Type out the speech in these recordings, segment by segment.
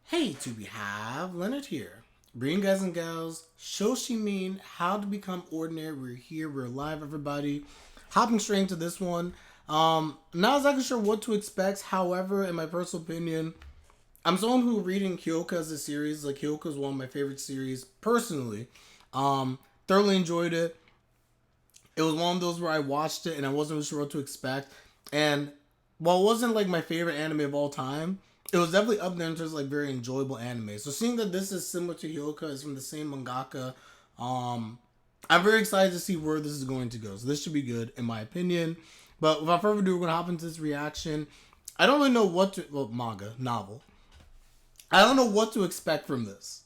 Hey, to we have Leonard here. Bring guys and gals, Shoshimin, how to become ordinary. We're here, we're live, everybody. Hopping straight into this one. Not exactly sure what to expect. However, in my personal opinion, I'm someone who reading Hyouka as a series. Like Hyouka is one of my favorite series personally. Thoroughly enjoyed it. It was one of those where I watched it and I wasn't really sure what to expect. And while it wasn't like my favorite anime of all time, it was definitely up there in terms of like very enjoyable anime. So seeing that this is similar to Hyouka, is from the same mangaka, I'm very excited to see where this is going to go. So this should be good in my opinion. But without further ado, we're gonna hop into this reaction. I don't really know what to manga, novel. I don't know what to expect from this.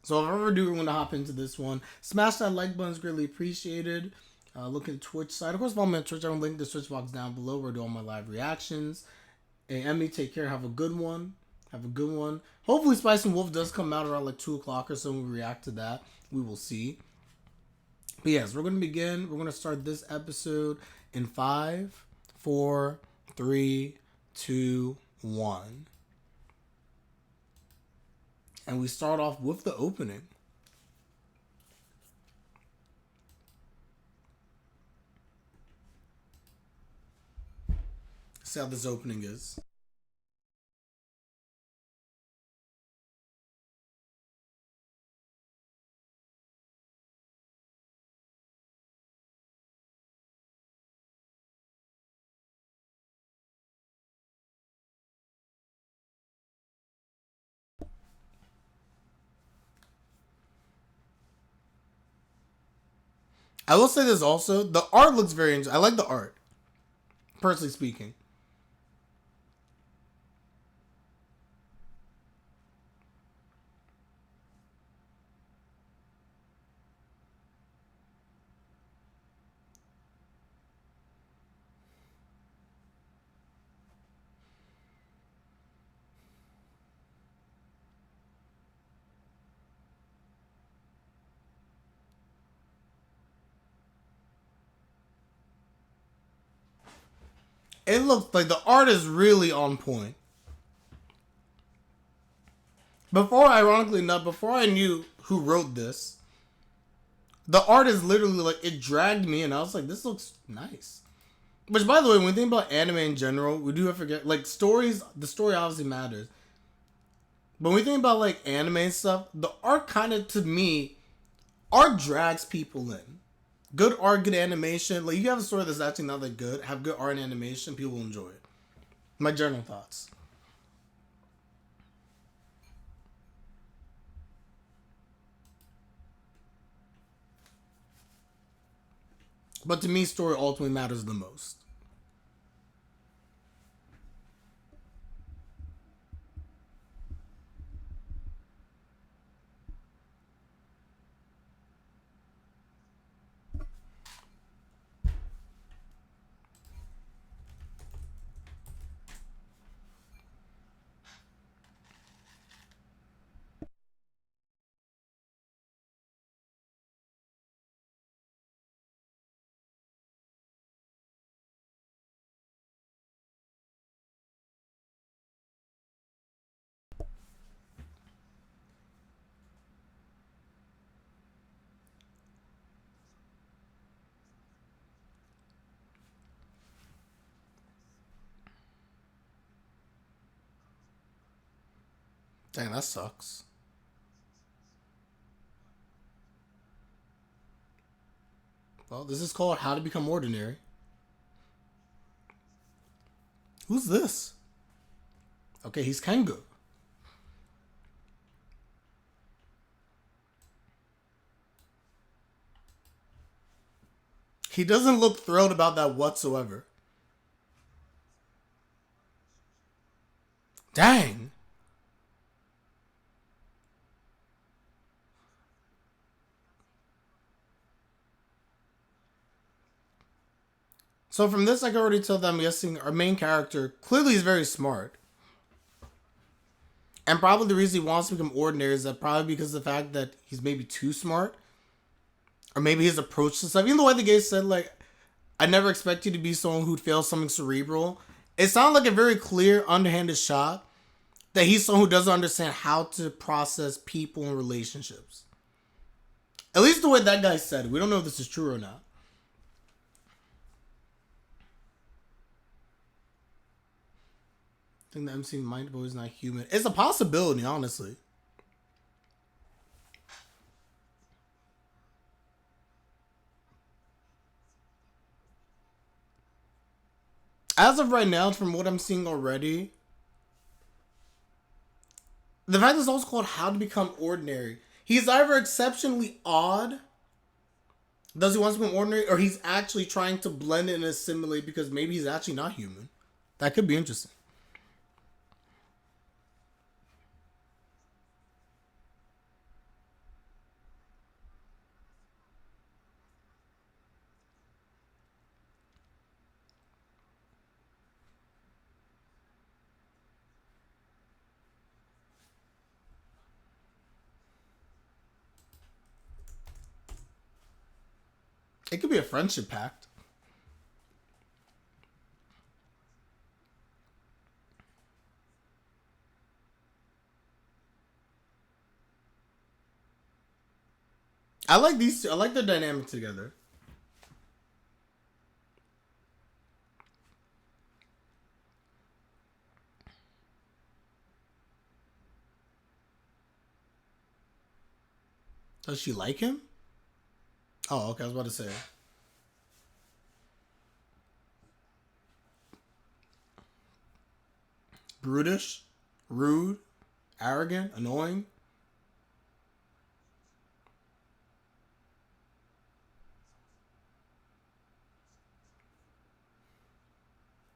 So without further ado, we're gonna hop into this one. Smash that like button is greatly appreciated. Look at the Twitch side. Of course, follow me on Twitch. I will link the Twitch box down below where I do all my live reactions. Hey, Emmy, take care. Have a good one. Have a good one. Hopefully, Spice and Wolf does come out around like 2 o'clock or so when we react to that. We will see. But yes, we're going to begin. We're going to start this episode in 5, 4, 3, 2, 1. And we start off with the opening. See how this opening is. I will say this also. The art looks very interesting. I like the art, personally speaking. It looks like the art is really on point. Before, ironically enough, before I knew who wrote this, the art is literally like, it dragged me and I was like, this looks nice. Which, by the way, when we think about anime in general, we do have to forget, like, stories, the story obviously matters. But when we think about, like, anime and stuff, the art kind of, to me, art drags people in. Good art, good animation. Like, you have a story that's actually not that good, have good art and animation, people will enjoy it. My general thoughts. But to me, story ultimately matters the most. Dang, that sucks. Well, this is called How to Become Ordinary. Who's this? Okay, he's Kengo. He doesn't look thrilled about that whatsoever. Dang. So from this, I can already tell that I'm guessing our main character clearly is very smart. And probably the reason he wants to become ordinary is that probably because of the fact that he's maybe too smart. Or maybe his approach to stuff. Even the way the guy said, like, I never expect you to be someone who'd fail something cerebral. It sounded like a very clear, underhanded shot That he's someone who doesn't understand how to process people and relationships. At least the way that guy said it. We don't know if this is true or not. I think the MC Mind Boy is not human. It's a possibility, honestly. As of right now, from what I'm seeing already, the fact is also called How to Become Ordinary. He's either exceptionally odd, does he want to become ordinary, or he's actually trying to blend in and assimilate because maybe he's actually not human. That could be interesting. It could be a friendship pact. I like these two. I like their dynamic together. Does she like him? Oh, okay. I was about to say. Brutish, rude, arrogant, annoying.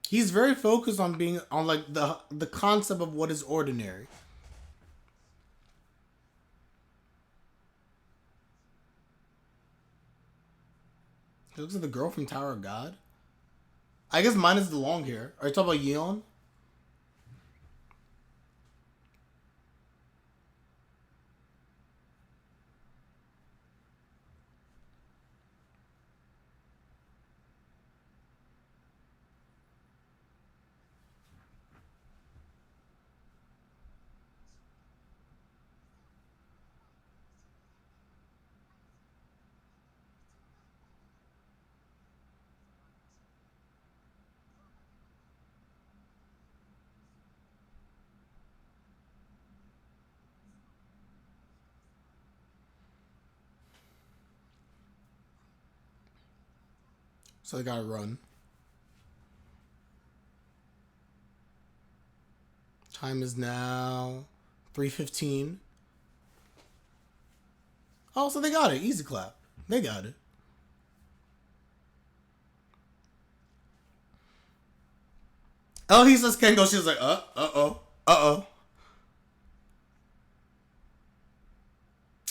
He's very focused on being on like the concept of what is ordinary. He looks like the girl from Tower of God. I guess mine is the long hair. Are you talking about Yeon? So they gotta run. Time is now 3:15. Oh, so they got it. Easy clap. They got it. Oh, he says Kengo. She's like, uh-oh.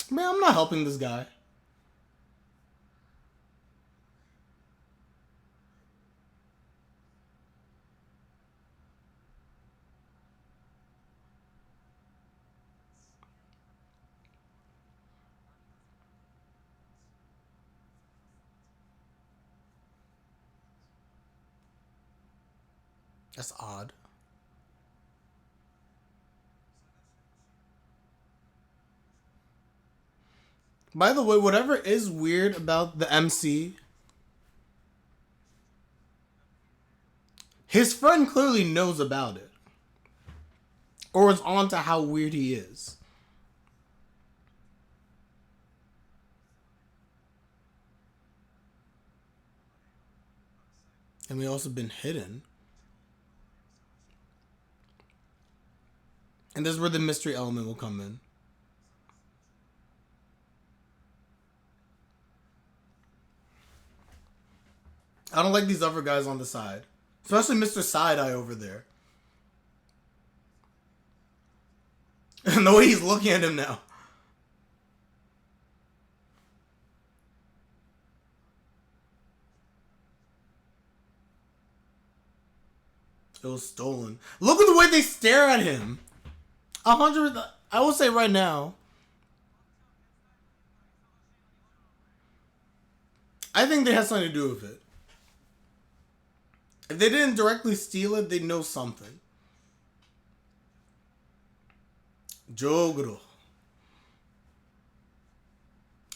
Man, I'm not helping this guy. That's odd. By the way, whatever is weird about the MC, his friend clearly knows about it. Or is on to how weird he is. And we also been hidden. And this is where the mystery element will come in. I don't like these other guys on the side. Especially Mr. Side-Eye over there. And the way he's looking at him now. It was stolen. Look at the way they stare at him. 100. I will say right now. I think they had something to do with it. If they didn't directly steal it, they know something. Jougorou.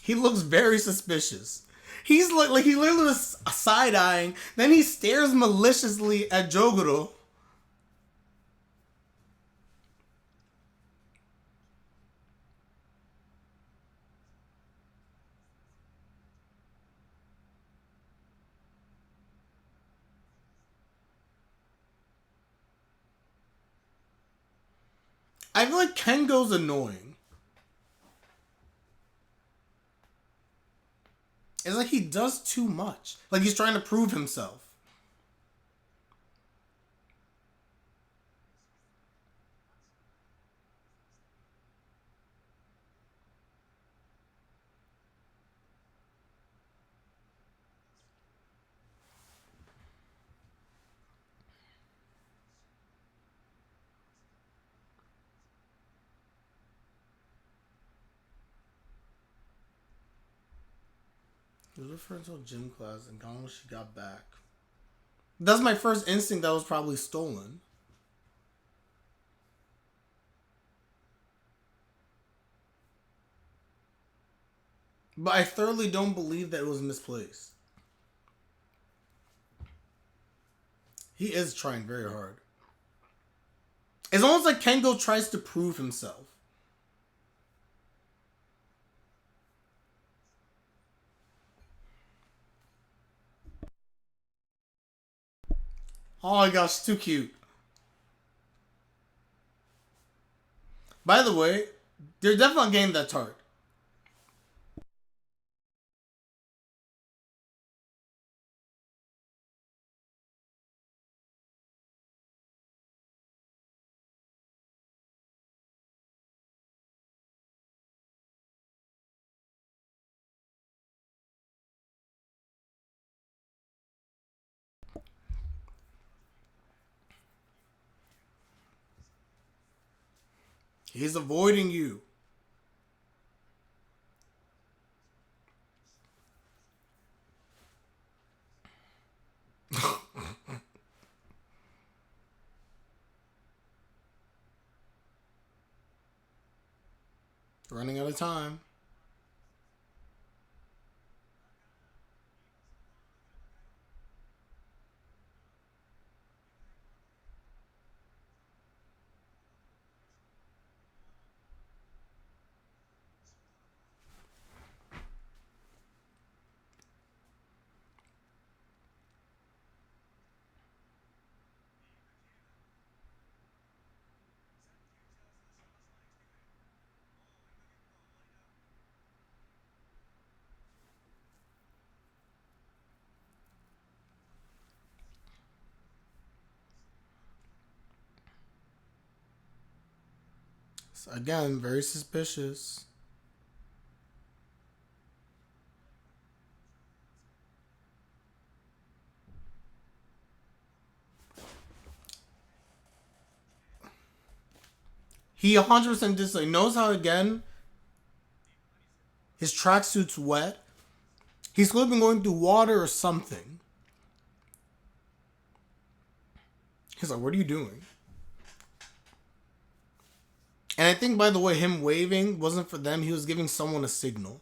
He looks very suspicious. He's like he literally was side eyeing. Then he stares maliciously at Jougorou. I feel like Kengo's annoying. It's like he does too much. Like he's trying to prove himself. He was referring to a gym class and gone when she got back. That's my first instinct that was probably stolen. But I thoroughly don't believe that it was misplaced. He is trying very hard. It's almost like Kengo tries to prove himself. Oh my gosh, too cute. By the way, they're definitely getting that tart. He's avoiding you. Running out of time. So again, very suspicious. He 100% just like knows how again his tracksuit's wet. He's clearly been going through water or something. He's like, what are you doing? And I think, by the way, him waving wasn't for them. He was giving someone a signal.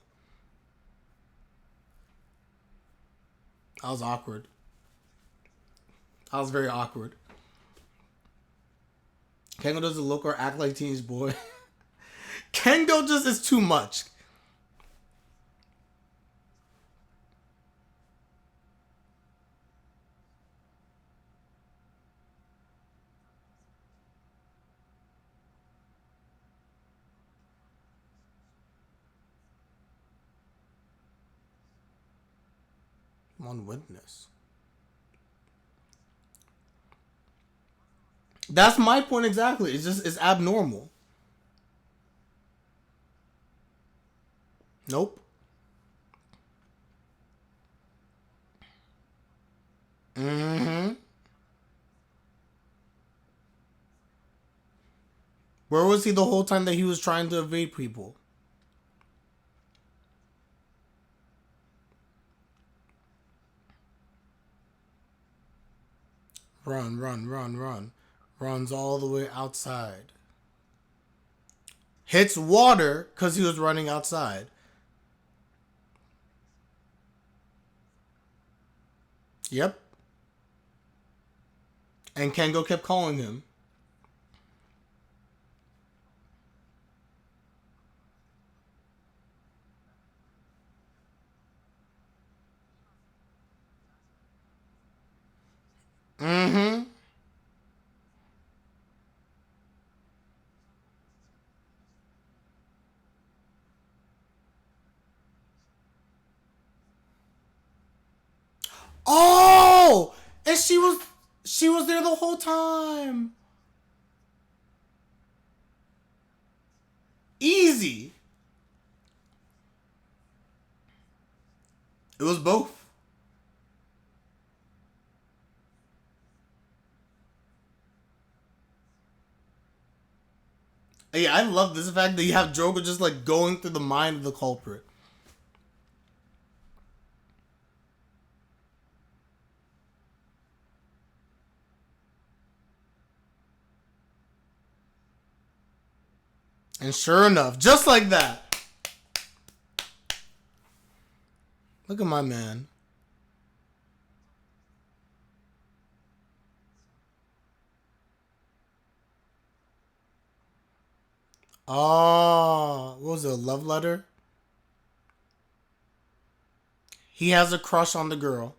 That was awkward. That was very awkward. Kengo doesn't look or act like teenage boy. Kengo just is too much. One witness. That's my point exactly. It's abnormal. Nope. Mm-hmm. Where was he the whole time that he was trying to evade people? Run, run, run, run. Runs all the way outside. hits water because he was running outside. Yep. And Kengo kept calling him. Mm-hmm. Oh! And she was there the whole time. Easy. It was both. Yeah, I love this fact that you have Joker just like going through the mind of the culprit. And sure enough, just like that. Look at my man. Oh, what was it, a love letter? He has a crush on the girl.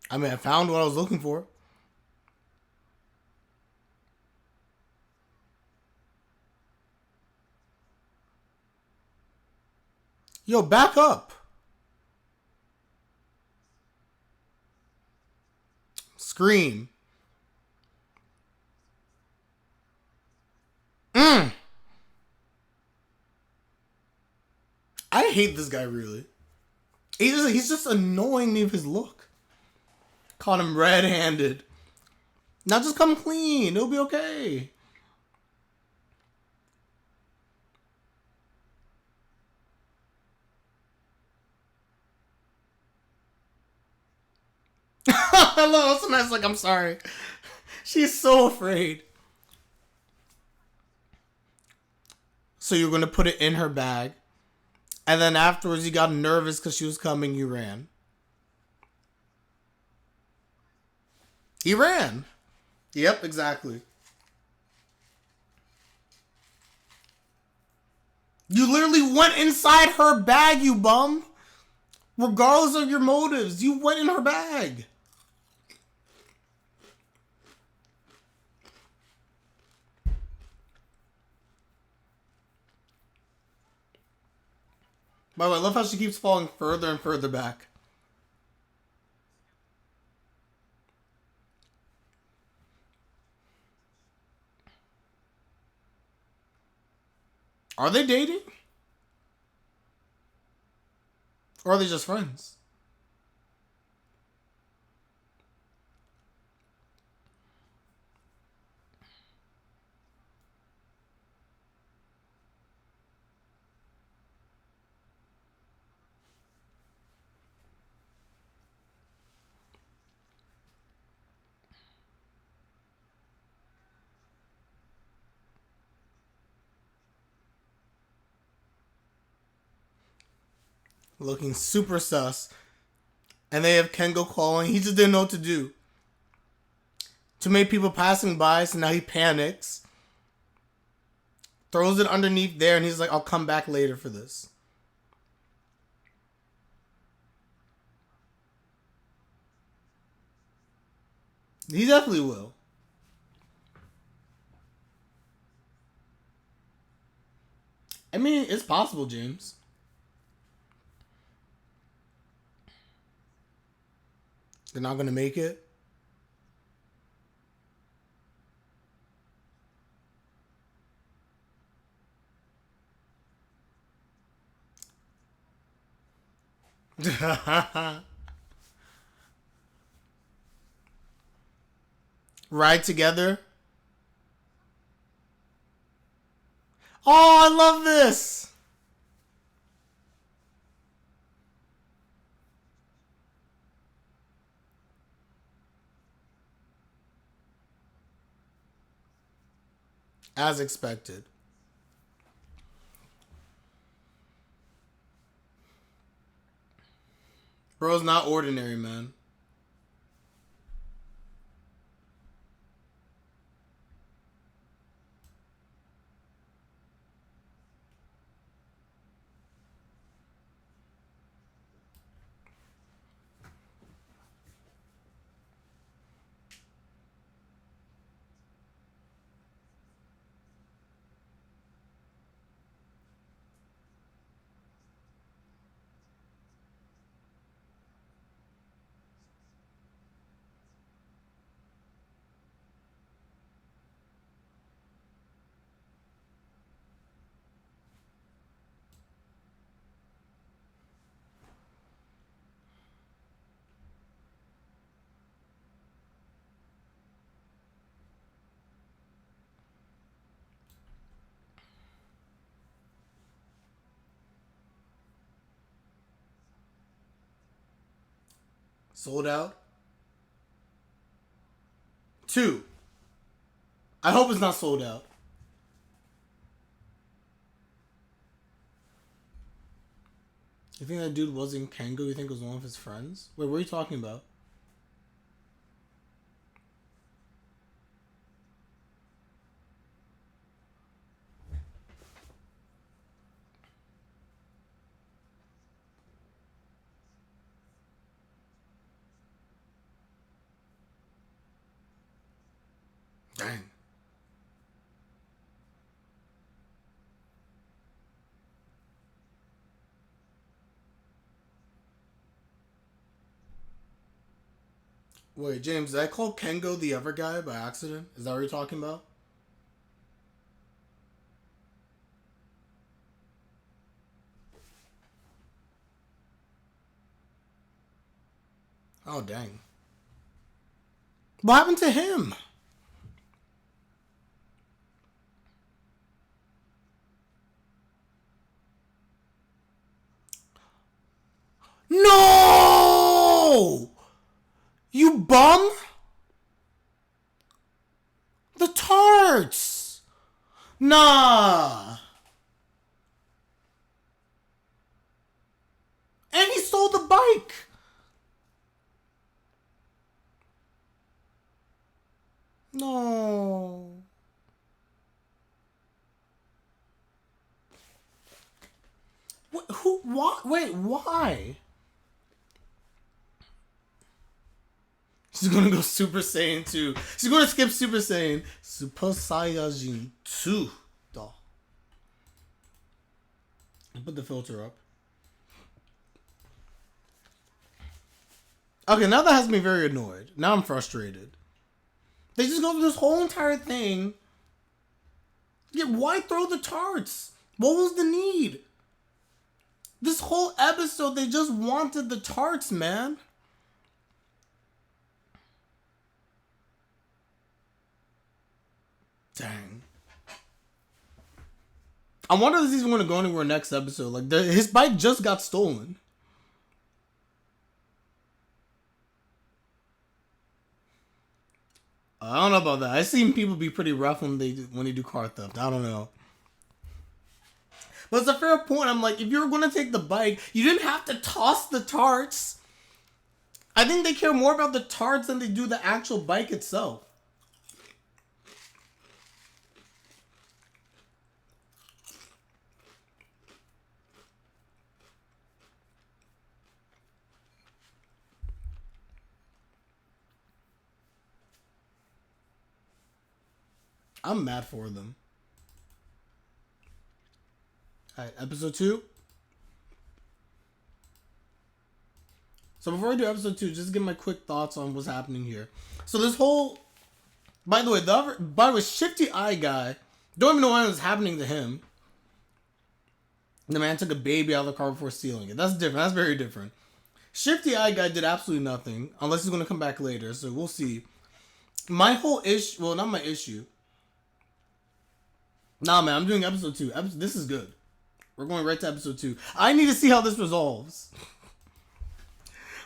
I mean, I found what I was looking for. Yo, back up. Scream. Mm. I hate this guy, really. He's just annoying me with his look. Caught him red-handed. Now just come clean. It'll be okay. Hello, so nice. Like, I'm sorry. She's so afraid. So you're gonna put it in her bag, and then afterwards you got nervous because she was coming. You ran. He ran. Yep, exactly. You literally went inside her bag, you bum. Regardless of your motives, you went in her bag. By the way, I love how she keeps falling further and further back. Are they dating? Or are they just friends? Looking super sus. And they have Kengo calling. He just didn't know what to do. Too many people passing by, so now he panics. Throws it underneath there, and he's like, I'll come back later for this. He definitely will. I mean, it's possible, James. They're not going to make it. Ride together. Oh, I love this. As expected. Bro's not ordinary, man. Sold out. 2. I hope it's not sold out. You think that dude wasn't Kengo? You think it was one of his friends? Wait, what are you talking about? Dang. Wait, James, did I call Kengo the other guy by accident? Is that what you're talking about? Oh, dang. What happened to him? No! You bum? The tarts! Nah. And he stole the bike. No. What, who? What? Wait, why? She's gonna go Super Saiyan 2. She's gonna skip Super Saiyan. Super Saiyajin 2. Duh. Put the filter up. Okay, now that has me very annoyed. Now I'm frustrated. They just go through this whole entire thing. Yeah, why throw the tarts? What was the need? This whole episode, they just wanted the tarts, man. Dang. I wonder if this is even going to go anywhere next episode. Like, his bike just got stolen. I don't know about that. I've seen people be pretty rough when they do car theft. I don't know. But it's a fair point. I'm like, if you were going to take the bike, you didn't have to toss the tarts. I think they care more about the tarts than they do the actual bike itself. I'm mad for them. Alright, episode 2. So before I do episode 2, just give my quick thoughts on what's happening here. So this whole... By the way, Shifty Eye guy, don't even know what was happening to him. The man took a baby out of the car before stealing it. That's different. That's very different. Shifty Eye guy did absolutely nothing, unless he's going to come back later, so we'll see. My whole issue... Well, not my issue. Nah, man, I'm doing episode 2. This is good. We're going right to episode 2. I need to see how this resolves.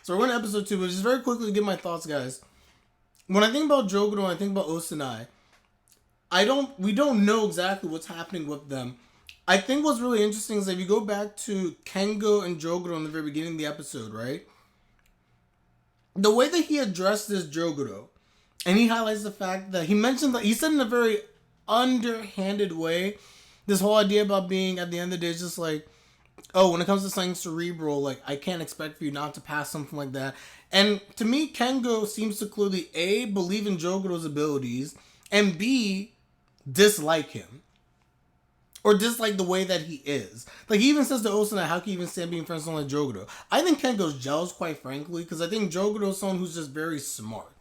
So we're going to episode 2, but just very quickly to give my thoughts, guys. When I think about Jougorou, I think about Osanai. we don't know exactly what's happening with them. I think what's really interesting is if you go back to Kengo and Jougorou in the very beginning of the episode, right? The way that he addressed this Jougorou, and he highlights the fact that he mentioned that he said in a very underhanded way, this whole idea about being at the end of the day is just like, oh, when it comes to something cerebral, like I can't expect for you not to pass something like that. And to me, Kengo seems to clearly A, believe in Jogorou's abilities, and B, dislike him. Or dislike the way that he is. Like, he even says to Osanai, how can you even stand being friends with someone like Jougorou? I think Kengo's jealous, quite frankly, because I think Jogorou's someone who's just very smart.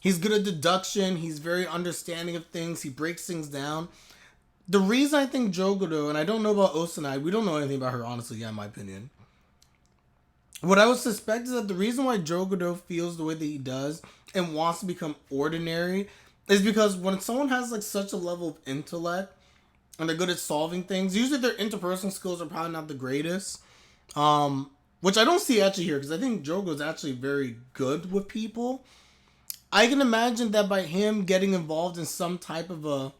He's good at deduction. He's very understanding of things. He breaks things down. The reason I think Jougorou, and I don't know about Osanai, we don't know anything about her, honestly, yeah, in my opinion. What I would suspect is that the reason why Jougorou feels the way that he does and wants to become ordinary is because when someone has, like, such a level of intellect, and they're good at solving things. Usually their interpersonal skills are probably not the greatest. Which I don't see actually here, because I think Jogo is actually very good with people. I can imagine that by him getting involved in some type of a...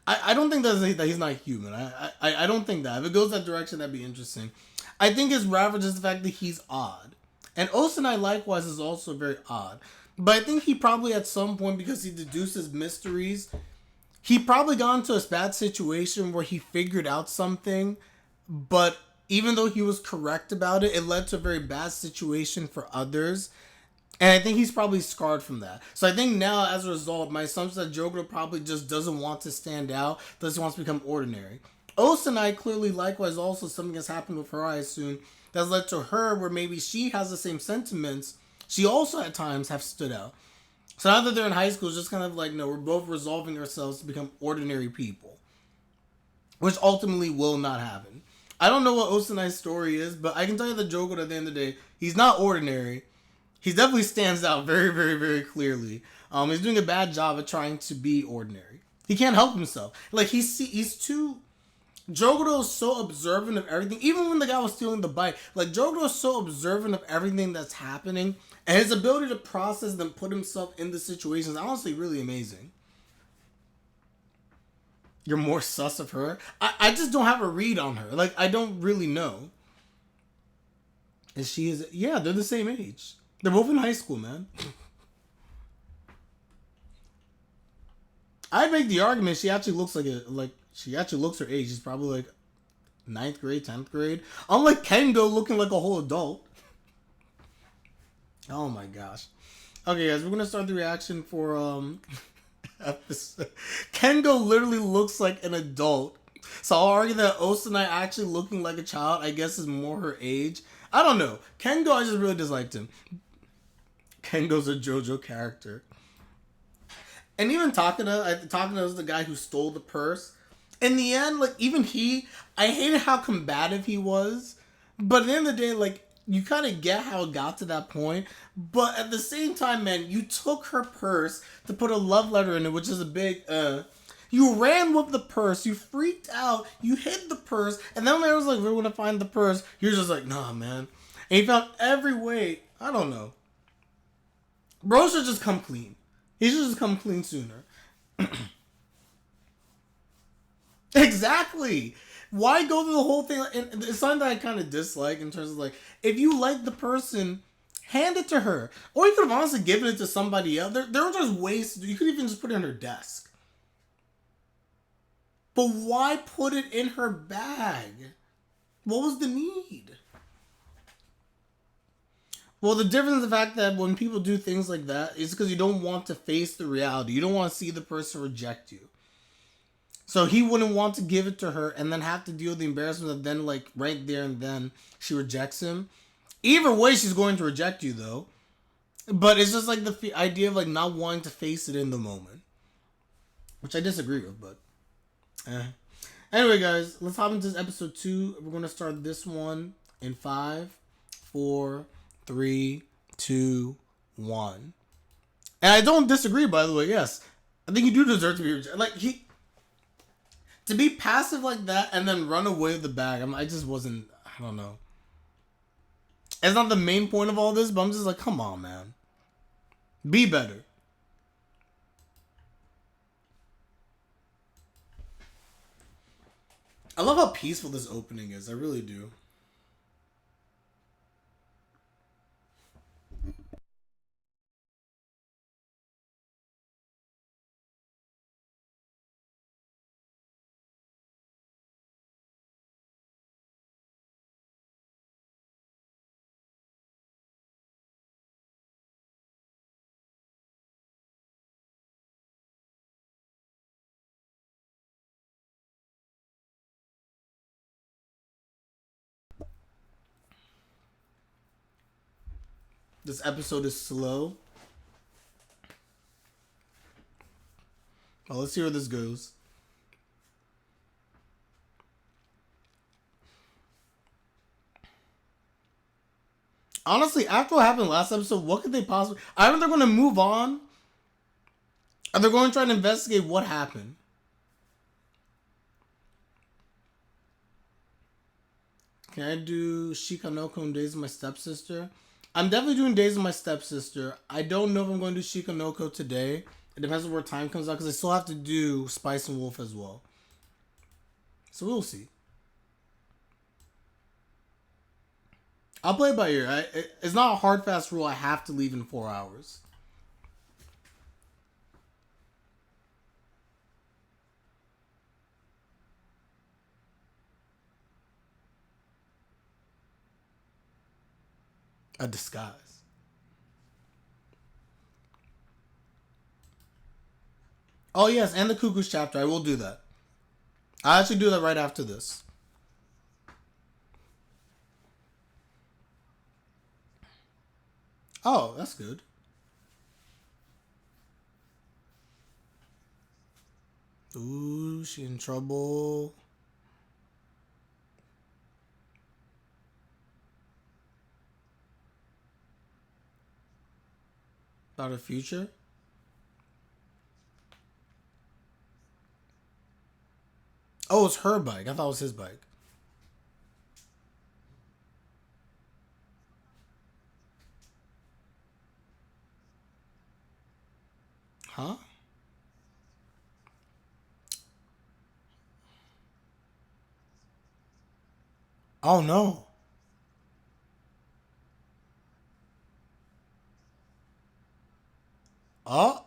I don't think that he's not human. I don't think that. If it goes that direction, that'd be interesting. I think it's rather just the fact that he's odd. And Osanai likewise is also very odd. But I think he probably at some point, because he deduces mysteries... He probably got into a bad situation where he figured out something, but even though he was correct about it, it led to a very bad situation for others. And I think he's probably scarred from that. So I think now, as a result, my assumption is that Jougorou probably just doesn't want to stand out, doesn't want to become ordinary. Osanai clearly, likewise, also something has happened with her, I assume, that's led to her where maybe she has the same sentiments. She also at times have stood out. So now that they're in high school, it's just kind of like, no, we're both resolving ourselves to become ordinary people. Which ultimately will not happen. I don't know what Osanai's story is, but I can tell you that Jougorou at the end of the day, he's not ordinary. He definitely stands out very, very, very clearly. He's doing a bad job at trying to be ordinary. He can't help himself. Like, he's too... Jougorou is so observant of everything. Even when the guy was stealing the bike, like, Jougorou is so observant of everything that's happening. And his ability to process and put himself in the situation is honestly really amazing. You're more sus of her? I just don't have a read on her. Like, I don't really know. And she is... Yeah, they're the same age. They're both in high school, man. I make the argument she actually looks she actually looks her age. She's probably like 9th grade, 10th grade. Unlike Kengo looking like a whole adult. Oh my gosh. Okay, guys, we're gonna start the reaction for episode. Kengo literally looks like an adult. So I'll argue that Osanai actually looking like a child, I guess, is more her age. I don't know. Kengo, I just really disliked him. Kengo's a JoJo character. And even Takana is the guy who stole the purse. In the end, like, even I hated how combative he was. But at the end of the day, like, you kind of get how it got to that point. But at the same time, man, you took her purse to put a love letter in it, which is a big, You ran with the purse. You freaked out. You hid the purse. And then when I was like, we're going to find the purse, you're just like, nah, man. And he found every way. I don't know. Bro should just come clean. He should just come clean sooner. Exactly. Why go through the whole thing? And it's something that I kind of dislike in terms of, like, if you like the person, hand it to her. Or you could have honestly given it to somebody else. There are just ways to do. You could even just put it on her desk. But why put it in her bag? What was the need? Well, the difference is the fact that when people do things like that, it's because you don't want to face the reality. You don't want to see the person reject you. So he wouldn't want to give it to her and then have to deal with the embarrassment of then, like, right there and then she rejects him. Either way, she's going to reject you, though. But it's just, like, the idea of, like, not wanting to face it in the moment. Which I disagree with, but... Anyway, guys, let's hop into episode 2. We're going to start this one in 5, 4, 3, 2, 1. And I don't disagree, by the way, yes. I think you do deserve to be rejected. Like, to be passive like that and then run away with the bag, I just wasn't, I don't know. It's not the main point of all this, but I'm just like, come on, man. Be better. I love how peaceful this opening is. I really do. This episode is slow. Well, let's see where this goes. Honestly, after what happened last episode, what could they possibly... Either they're going to move on, or they're going to try to investigate what happened. Can I do Shikanoko and Days of My Stepsister? I'm definitely doing Days of My Stepsister. I don't know if I'm going to do Shikanoko today. It depends on where time comes out, because I still have to do Spice and Wolf as well. So we'll see. I'll play it by ear. It's not a hard, fast rule. I have to leave in 4 hours. A disguise. Oh, yes, and the Cuckoo's chapter. I will do that. I'll actually do that right after this. Oh, that's good. Ooh, she in trouble. About her future? Oh, it's her bike. I thought it was his bike. Huh? Oh, no. Oh.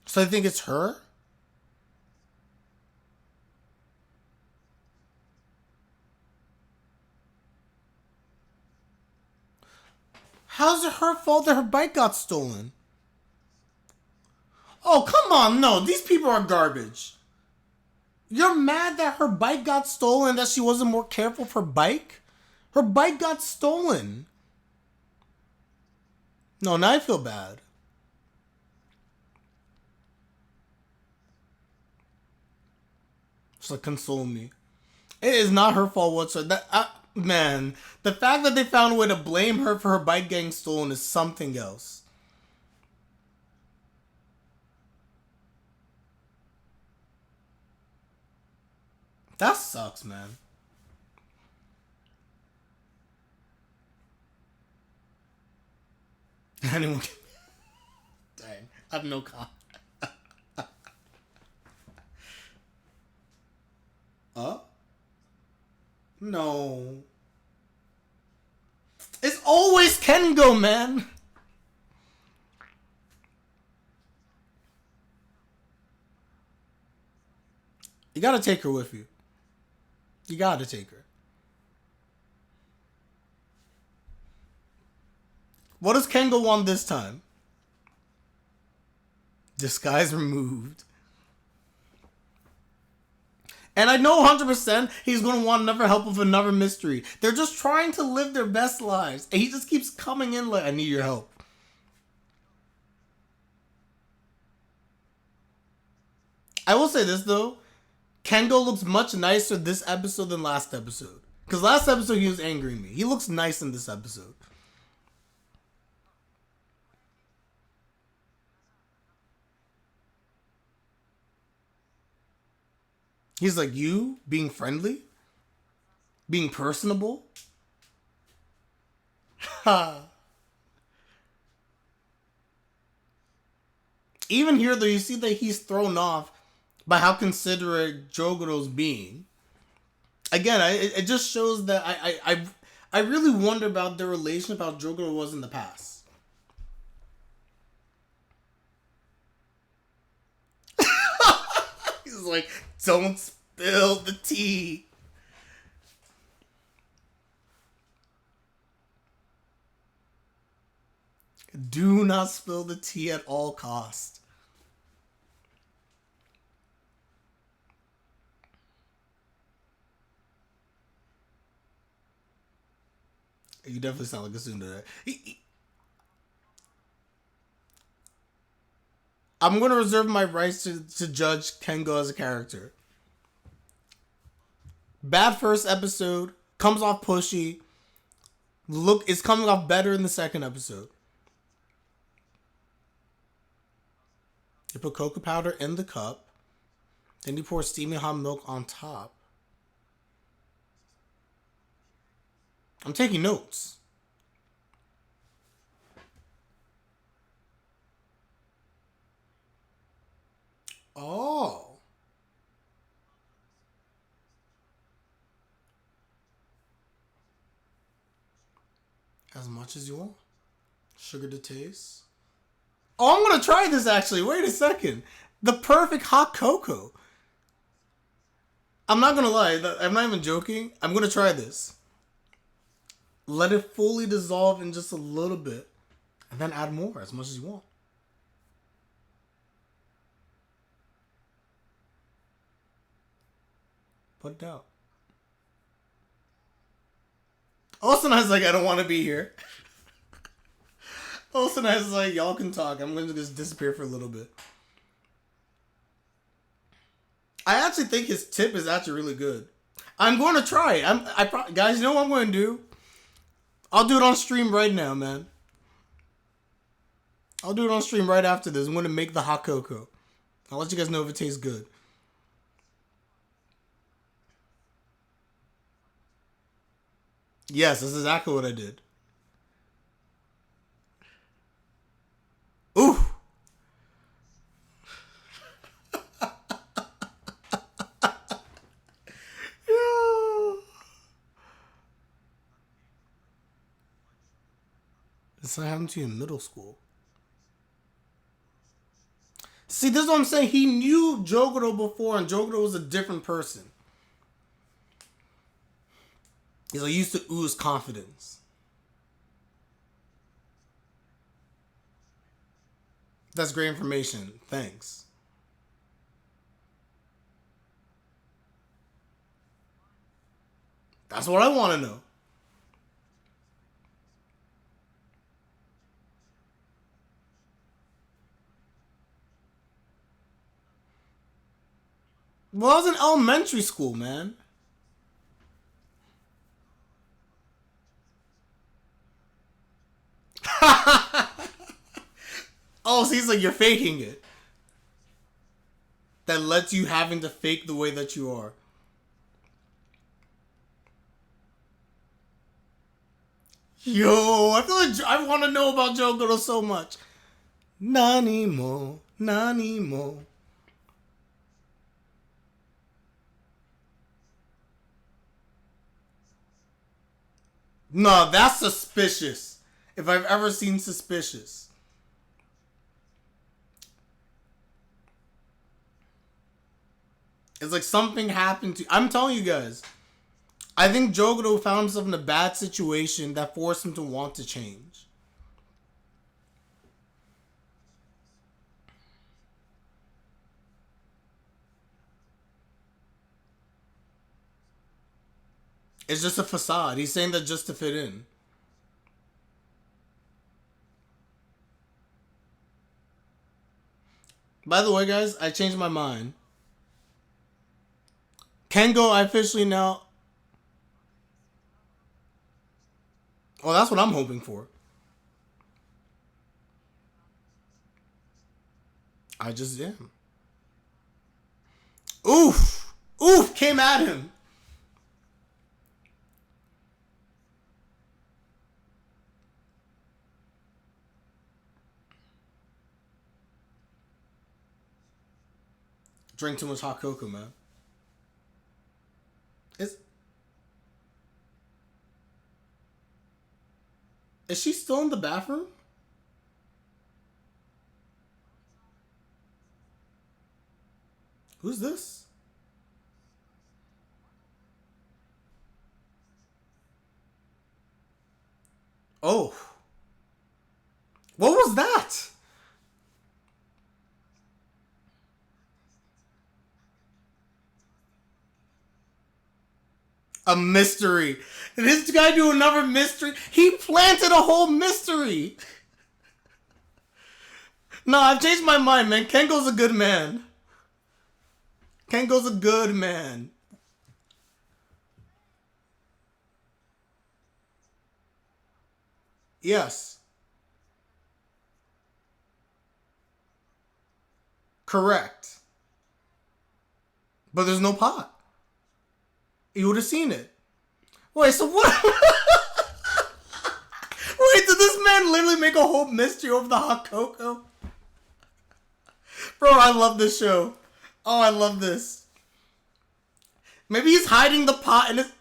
So I think it's her? How's it her fault that her bike got stolen? Oh, come on. No, these people are garbage. You're mad that her bike got stolen, that she wasn't more careful for her bike? Her bike got stolen. No, now I feel bad. Just like, console me. It is not her fault whatsoever. Man, the fact that they found a way to blame her for her bike getting stolen is something else. That sucks, man. Anyone can... Dang, I have no comment. No. It's always Kengo, man. You gotta take her with you. You gotta take her. What does Kengo want this time? Disguise removed. And I know 100% he's going to want another help with another mystery. They're just trying to live their best lives. And he just keeps coming in like, I need your help. I will say this, though. Kengo looks much nicer this episode than last episode. Because last episode he was angering me. He looks nice in this episode. He's like, you being friendly? Being personable? Even here, though, you see that he's thrown off by how considerate Jogo's being. Again, it just shows that I really wonder about the relationship how Jougorou was in the past. He's like, don't spill the tea. Do not spill the tea at all cost. You definitely sound like a tsundere. I'm going to reserve my rights to judge Kengo as a character. Bad first episode, comes off pushy. Look, it's coming off better in the second episode. You put cocoa powder in the cup. Then you pour steaming hot milk on top. I'm taking notes. Oh. As much as you want. Sugar to taste. Oh, I'm going to try this actually. Wait a second. The perfect hot cocoa. I'm not going to lie. I'm not even joking. I'm going to try this. Let it fully dissolve in just a little bit. And then add more as much as you want. Put it out. Osanai's like, I don't want to be here. Osanai's like, y'all can talk. I'm going to just disappear for a little bit. I actually think his tip is actually really good. I'm going to try it. Guys, you know what I'm going to do? I'll do it on stream right now, man. I'll do it on stream right after this. I'm going to make the hot cocoa. I'll let you guys know if it tastes good. Yes, that's exactly what I did. Ooh. This happened to you in middle school. See, this is what I'm saying. He knew Jougorou before, and Jougorou was a different person. He's like, used to ooze confidence. That's great information. Thanks. That's what I want to know. Well, I was in elementary school, man. Oh, so he's like, you're faking it. That lets you having to fake the way that you are. Yo, I feel like I want to know about Jougorou so much. Nani mo, nani mo. No, that's suspicious. If I've ever seen suspicious. It's like something happened to... I'm telling you guys. I think Jougorou found himself in a bad situation that forced him to want to change. It's just a facade. He's saying that just to fit in. By the way, guys, I changed my mind. Kengo, I officially now... Oh, that's what I'm hoping for. I just am. Oof! Oof! Came at him. drink too much hot cocoa, man. Is is she still in the bathroom? Who's this? Oh, what was that? A mystery. Did this guy do another mystery? He planted a whole mystery. No, I've changed my mind, man. Kengo's a good man. Kengo's a good man. Yes. Correct. But there's no pot. You would have seen it. Wait, so what? Wait, did this man literally make a whole mystery over the hot cocoa? Bro, I love this show. Oh, I love this. Maybe he's hiding the pot in his...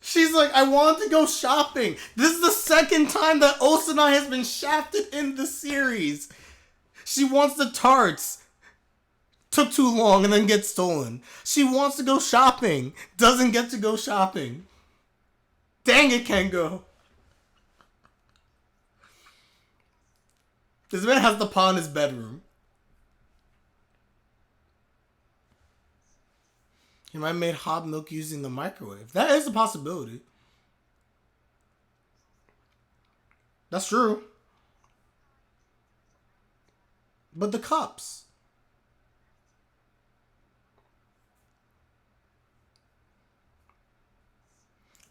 She's like, I want to go shopping. This is the second time that Osanai has been shafted in the series. She wants the tarts. Took too long and then gets stolen. She wants to go shopping. Doesn't get to go shopping. Dang it, Kengo. This man has the pot in his bedroom. He might have made hot milk using the microwave. That is a possibility. That's true. But the cups.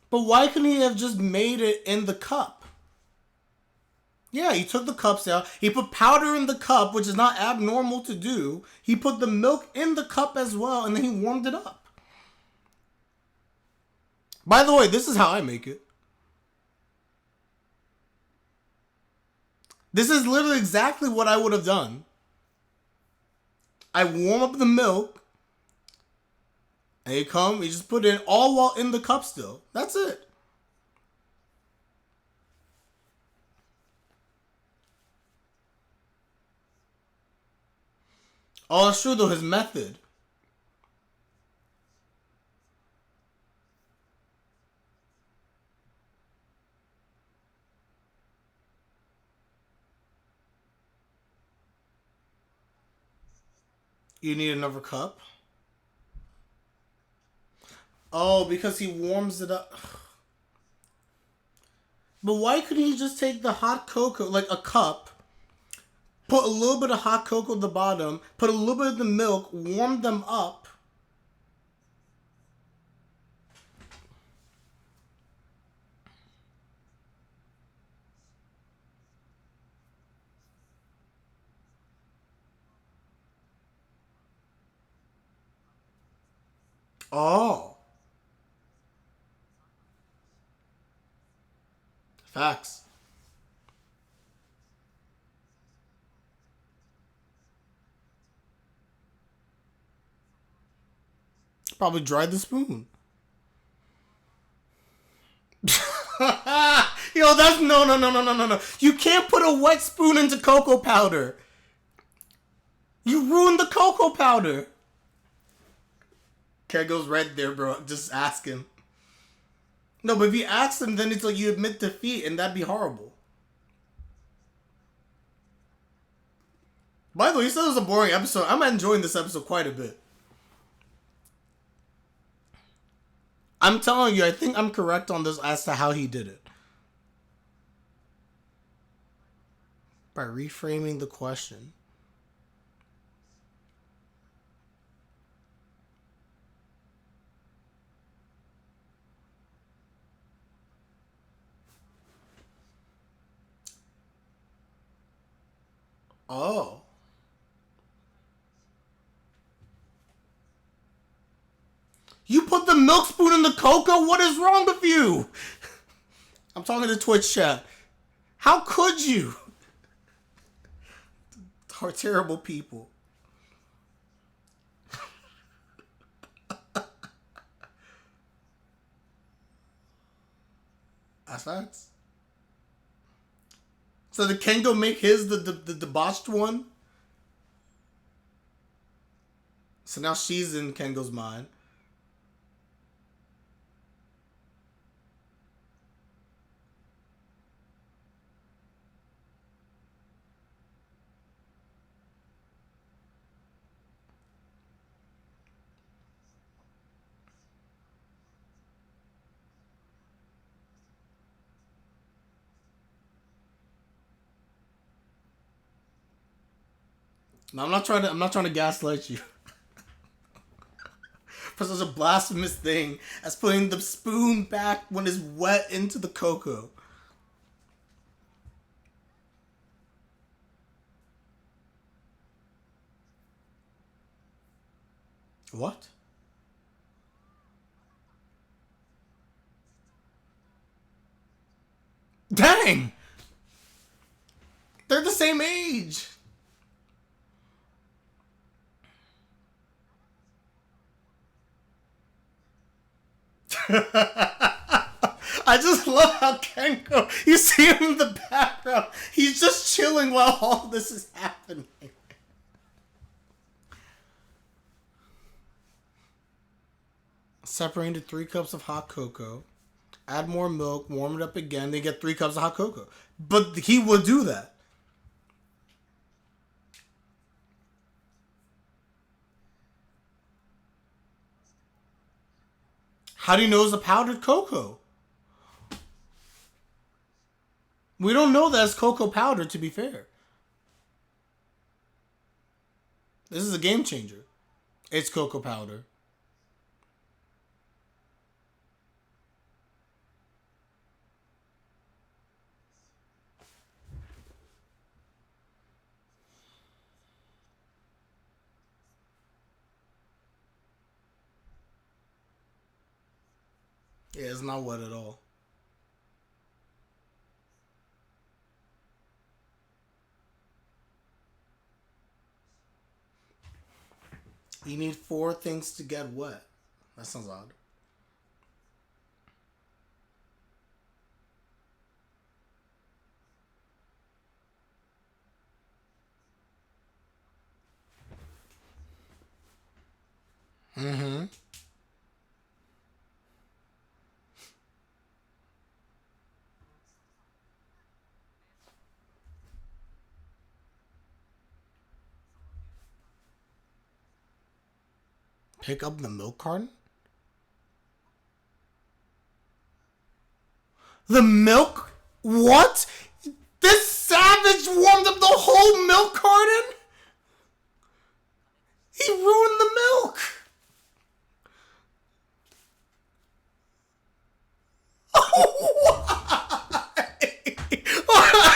But why couldn't he have just made it in the cup? Yeah, he took the cups out. He put powder in the cup, which is not abnormal to do. He put the milk in the cup as well, and then he warmed it up. By the way, this is how I make it. This is literally exactly what I would have done. I warm up the milk, and you just put it in all while in the cup still. That's it. Oh, that's true though, his method. You need another cup? Oh, because he warms it up. But why couldn't he just take the hot cocoa, like a cup, put a little bit of hot cocoa at the bottom, put a little bit of the milk, warm them up? Oh. Facts. Probably dried the spoon. Yo, that's no. You can't put a wet spoon into cocoa powder. You ruined the cocoa powder. Cat goes right there, bro. Just ask him. No, but if you ask him, then it's like you admit defeat, and that'd be horrible. By the way, you said it was a boring episode. I'm enjoying this episode quite a bit. I'm telling you, I think I'm correct on this as to how he did it. By reframing the question. Oh. You put the milk spoon in the cocoa? What is wrong with you? I'm talking to Twitch chat. How could you? Are terrible people. That's facts. So did Kengo make his the debauched one? So now she's in Kengo's mind. No, I'm not trying to gaslight you. For such a blasphemous thing as putting the spoon back when it's wet into the cocoa. What? Dang! They're the same age. I just love how Kengo, you see him in the background. He's just chilling while all this is happening. Separate into 3 cups of hot cocoa. Add more milk, warm it up again, then get 3 cups of hot cocoa. But he will do that. How do you know it's a powdered cocoa? We don't know that it's cocoa powder, to be fair. This is a game changer. It's cocoa powder. Yeah, it's not wet at all. You need 4 things to get wet. That sounds odd. Mm-hmm. Pick up the milk carton? The milk? What? This savage warmed up the whole milk carton? He ruined the milk. Why?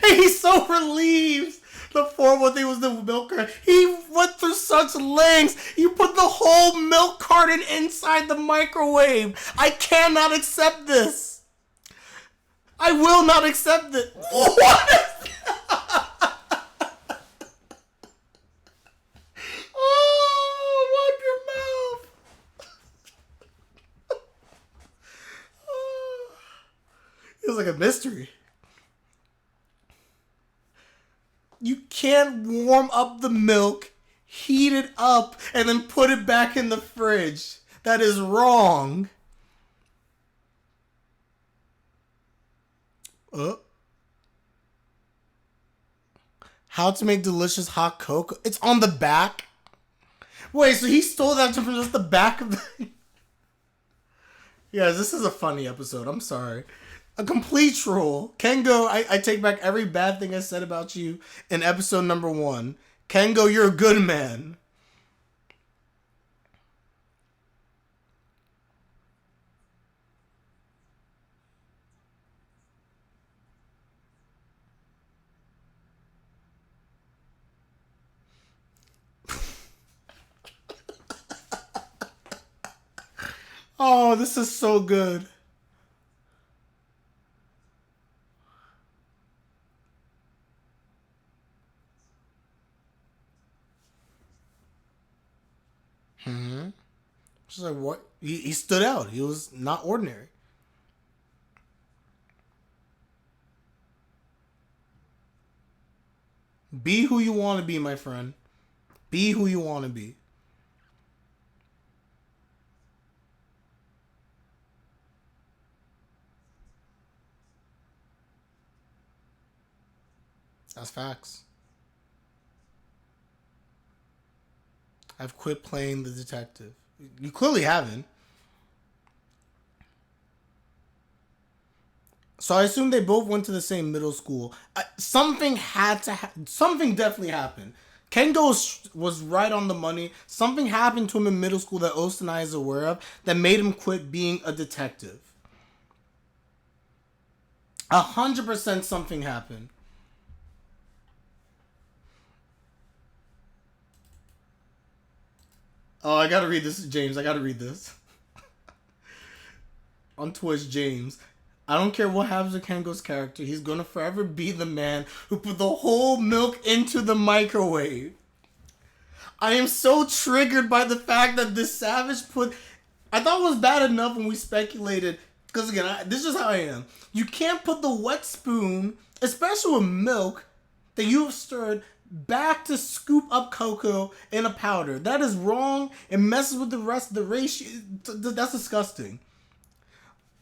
And he's so relieved. The formal thing was the milk carton. He went through such lengths. You put the whole milk carton inside the microwave. I cannot accept this. I will not accept it. What is that? Oh, wipe your mouth. Oh. It was like a mystery. You can't warm up the milk, heat it up, and then put it back in the fridge. That is wrong. How to make delicious hot cocoa. It's on the back. Wait, so he stole that from just the back of the... Yeah, this is a funny episode. I'm sorry. A complete troll. Kengo, I take back every bad thing I said about you in episode number 1. Kengo, you're a good man. Oh, this is so good. Hmm. She's like, what? He stood out. He was not ordinary. Be who you want to be, my friend. Be who you want to be. That's facts. I've quit playing the detective. You clearly haven't. So I assume they both went to the same middle school. Something had to. Something definitely happened. Kengo was right on the money. Something happened to him in middle school that Osanai is aware of that made him quit being a detective. 100% something happened. Oh, I gotta read this, James. I gotta read this. On Twitch, James. I don't care what happens to Kengo's character. He's gonna forever be the man who put the whole milk into the microwave. I am so triggered by the fact that this savage put. I thought it was bad enough when we speculated. Because again, this is how I am. You can't put the wet spoon, especially with milk, that you have stirred back to scoop up cocoa in a powder. That is wrong. It messes with the rest of the ratio. That's disgusting.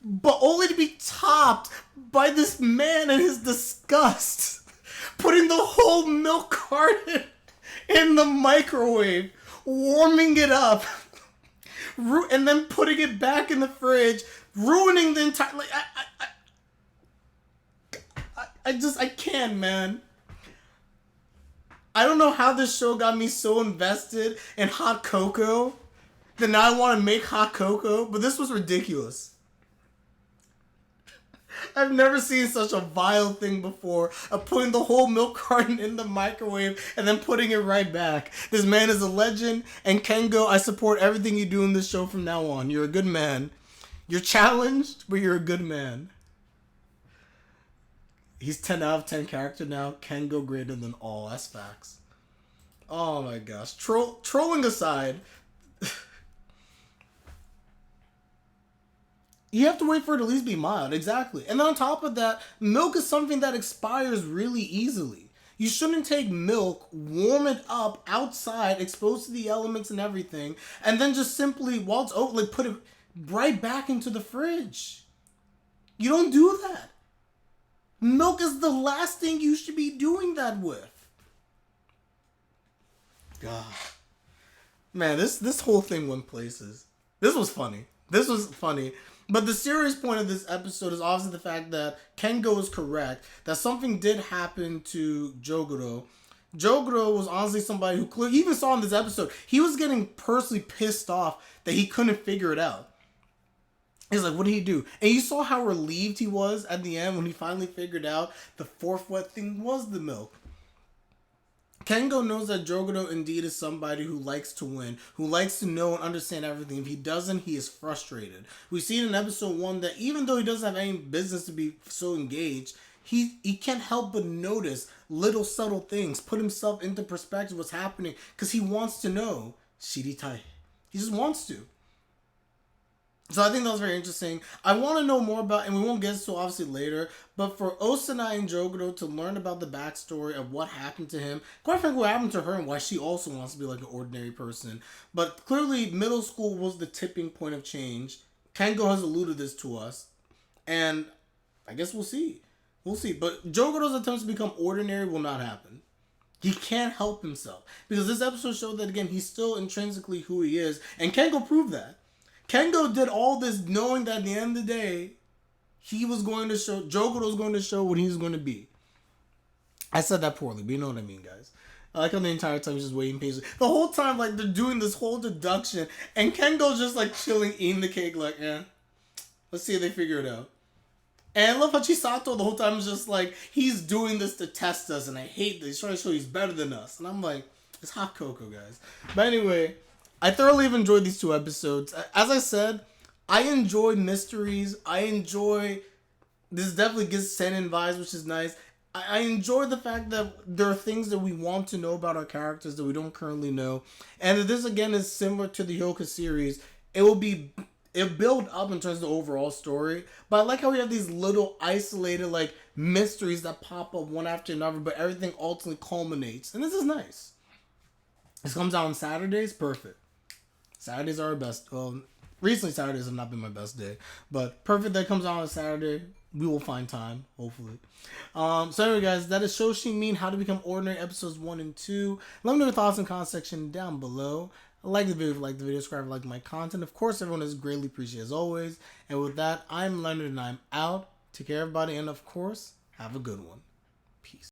But only to be topped by this man and his disgust. Putting the whole milk carton in the microwave, warming it up, and then putting it back in the fridge, ruining the entire. Like, I can't, man. I don't know how this show got me so invested in hot cocoa that now I want to make hot cocoa, but this was ridiculous. I've never seen such a vile thing before, of putting the whole milk carton in the microwave and then putting it right back. This man is a legend, and Kengo, I support everything you do in this show from now on. You're a good man. You're challenged, but you're a good man. He's 10 out of 10 character now. Kengo greater than all. That's facts. Oh my gosh. Trolling aside, you have to wait for it to at least be mild. Exactly. And then on top of that, milk is something that expires really easily. You shouldn't take milk, warm it up outside, exposed to the elements and everything, and then just simply, while it's over, like, put it right back into the fridge. You don't do that. Milk is the last thing you should be doing that with. God. Man, this whole thing went places. This was funny. But the serious point of this episode is obviously the fact that Kengo is correct, that something did happen to Jougorou. Jougorou was honestly somebody who clearly, even saw in this episode, he was getting personally pissed off that he couldn't figure it out. He's like, what did he do? And you saw how relieved he was at the end when he finally figured out the fourth wet thing was the milk. Kengo knows that Jougorou indeed is somebody who likes to win, who likes to know and understand everything. If he doesn't, he is frustrated. We see in episode 1 that even though he doesn't have any business to be so engaged, he can't help but notice little subtle things, put himself into perspective what's happening, because he wants to know. Shiritai. He just wants to. So I think that was very interesting. I want to know more about, and we won't get to obviously later, but for Osanai and Jougorou to learn about the backstory of what happened to him, quite frankly what happened to her and why she also wants to be like an ordinary person. But clearly middle school was the tipping point of change. Kengo has alluded this to us, and I guess we'll see. We'll see. But Jogorou's attempts to become ordinary will not happen. He can't help himself. Because this episode showed that, again, he's still intrinsically who he is, and Kengo proved that. Kengo did all this knowing that at the end of the day, he was going to show, Jougorou was going to show what he was going to be. I said that poorly, but you know what I mean, guys. I like how the entire time he's just waiting patiently. The whole time, like, they're doing this whole deduction, and Kengo's just, like, chilling, eating the cake, like, let's see if they figure it out. And I love how Chisato the whole time is just like, he's doing this to test us, and I hate this. He's trying to show he's better than us. And I'm like, it's hot cocoa, guys. But anyway, I thoroughly have enjoyed these 2 episodes. As I said, I enjoy mysteries. I enjoy... This definitely gives seinen vibes, which is nice. I enjoy the fact that there are things that we want to know about our characters that we don't currently know. And this, again, is similar to the Hyouka series. It'll build up in terms of the overall story. But I like how we have these little isolated, like, mysteries that pop up one after another, but everything ultimately culminates. And this is nice. This comes out on Saturdays. Perfect. Saturdays are our best. Well, recently Saturdays have not been my best day. But perfect that it comes out on a Saturday. We will find time, hopefully. So anyway, guys, that is Shoshimin, How to Become Ordinary, episodes 1 and 2. Let me know your thoughts in the comment section down below. Like the video if you like the video, subscribe if you like my content. Of course, everyone is greatly appreciated as always. And with that, I'm Leonard and I'm out. Take care, everybody, and of course, have a good one. Peace.